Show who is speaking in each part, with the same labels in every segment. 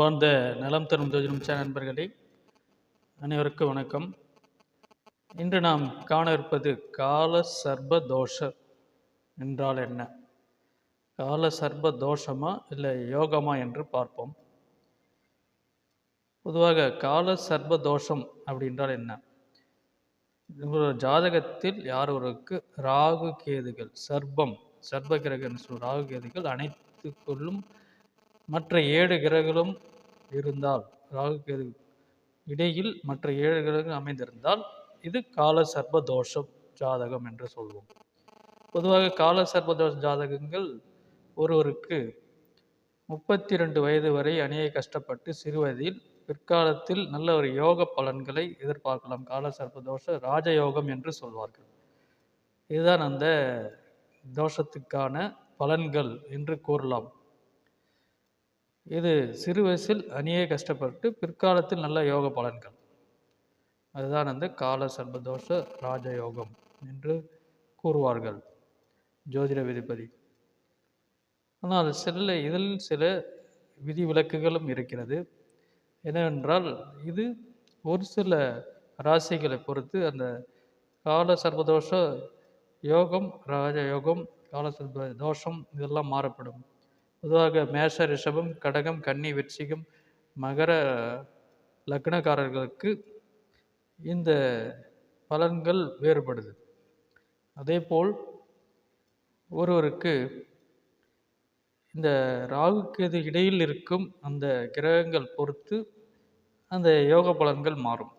Speaker 1: அன்பார்ந்த நலம் தரும் ஜோதிடம் சேனல் நண்பர்களே, அனைவருக்கும் வணக்கம். இன்று நாம் காண இருப்பது கால சர்ப தோஷ என்றால் என்ன, கால சர்ப தோஷமா இல்லை யோகமா என்று பார்ப்போம். பொதுவாக கால சர்ப தோஷம் அப்படின்றால் என்ன? ஒரு ஜாதகத்தில் யார் ஒருவருக்கு ராகு கேதுகள் சர்ப கிரகம் ராகு கேதுகள் அனைத்துக்குள்ளும் மற்ற 7 கிரகங்களும் இருந்தால், ராகு கேது இடையில் மற்ற 7 கிரகங்கள் அமைந்திருந்தால் இது கால சர்ப தோஷம் ஜாதகம் என்று சொல்வோம். பொதுவாக கால சர்ப தோஷ ஜாதகங்கள் ஒருவருக்கு 32 வயது வரை அணியை கஷ்டப்பட்டு சிறுவயதில் பிற்காலத்தில் நல்ல ஒரு யோக பலன்களை எதிர்பார்க்கலாம். கால சர்ப தோஷ ராஜயோகம் என்று சொல்வார்கள். இதுதான் அந்த தோஷத்துக்கான பலன்கள் என்று கூறலாம். இது சிறு வயசில் அணியே கஷ்டப்பட்டு பிற்காலத்தில் நல்ல யோக பலன்கள், அதுதான் அந்த கால சர்பதோஷ ராஜயோகம் என்று கூறுவார்கள் ஜோதிட விதிப்படி. ஆனால் இதில் சில விதிவிலக்குகளும் இருக்கிறது. என்னவென்றால், இது ஒரு சில ராசிகளை பொறுத்து அந்த கால சர்பதோஷ யோகம், ராஜயோகம், கால சர்ப தோஷம் இதெல்லாம் மாறப்படும். பொதுவாக மேஷ, ரிஷபம், கடகம், கன்னி, விருச்சிகம், மகர லக்னக்காரர்களுக்கு இந்த பலன்கள் வேறுபடுது. அதேபோல் ஒருவருக்கு இந்த ராகு கேது இடையில் இருக்கும் அந்த கிரகங்கள் பொறுத்து அந்த யோக பலன்கள் மாறும்.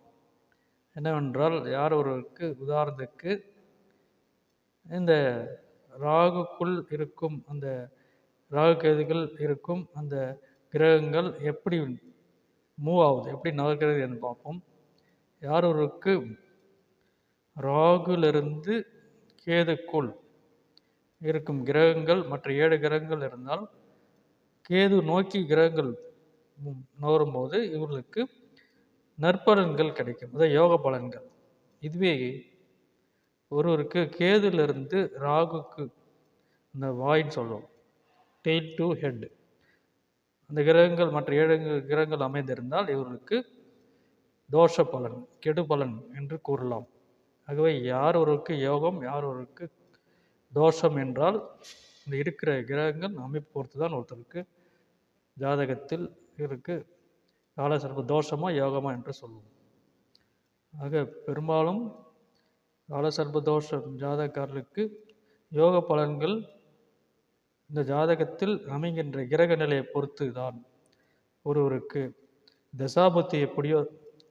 Speaker 1: என்னவென்றால், யார் ஒருவருக்கு உதாரணத்துக்கு இந்த ராகுக்குள் இருக்கும் அந்த ராகு கேதுகள் இருக்கும் அந்த கிரகங்கள் எப்படி மூவ் ஆகுது, எப்படி நகர்கிறது என்று பார்ப்போம். யார் ஒருவருக்கு ராகுலிருந்து கேதுக்குள் இருக்கும் கிரகங்கள் மற்ற 7 கிரகங்கள் இருந்தால், கேது நோக்கி கிரகங்கள் நகரும்போது இவர்களுக்கு நற்பலன்கள் கிடைக்கும், அதாவது யோக பலன்கள். இதுவே ஒருவருக்கு கேதுலிருந்து ராகுக்கு இந்த வாயின்னு சொல்லுவோம், டெய்ல் டு ஹெட், அந்த கிரகங்கள் மற்ற 7 கிரகங்கள் அமைந்திருந்தால் இவர்களுக்கு தோஷ பலன், கெடு பலன் என்று கூறலாம். ஆகவே யார் ஒருவருக்கு யோகம், யார் ஒருவருக்கு தோஷம் என்றால் இந்த இருக்கிற கிரகங்கள் அமைப்பு பொறுத்து தான் ஒருத்தருக்கு ஜாதகத்தில் இருக்கு கால சர்ப தோஷமா யோகமா என்று சொல்லுவோம். ஆக பெரும்பாலும் கால சர்ப தோஷம் ஜாதகக்காரர்களுக்கு யோக பலன்கள் இந்த ஜாதகத்தில் அமைகின்ற கிரக நிலையை பொறுத்து தான். ஒருவருக்கு தசாபுத்தி எப்படியோ,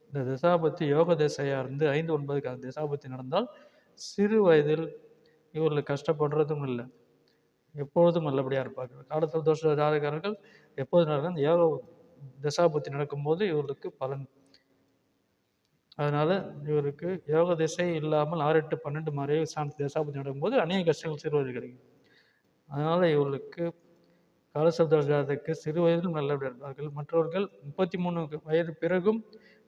Speaker 1: இந்த தசாபுத்தி யோக திசையாக இருந்து 5-9 அந்த தசாபுத்தி நடந்தால் சிறு வயதில் இவர்களுக்கு கஷ்டப்படுறதும் இல்லை, எப்பொழுதும் நல்லபடியாக இருப்பார்கள். கால தோஷ ஜாதகர்கள் எப்போது நடக்கும், இந்த யோக தசாபுத்தி நடக்கும்போது இவர்களுக்கு பலன். அதனால் இவருக்கு யோக திசை இல்லாமல் 6, 8, 12 மறைவு சார்ந்த தசாபுத்தி நடக்கும்போது அநேக கஷ்டங்கள் சிறு வயதில் கிடைக்கும். அதனால் இவர்களுக்கு கால சர்ப ஜாதகருக்கு சிறு வயதிலும் நல்லபடியாக இருப்பார்கள். மற்றவர்கள் 33 வயது பிறகும்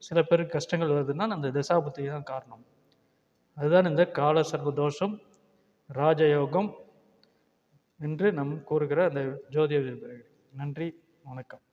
Speaker 1: சில பேருக்கு கஷ்டங்கள் வருதுன்னா அந்த தசாபுத்தி தான் காரணம். அதுதான் இந்த கால சர்ப தோஷம் ராஜயோகம் என்று நம் கூறுகிற அந்த ஜோதிட. நன்றி, வணக்கம்.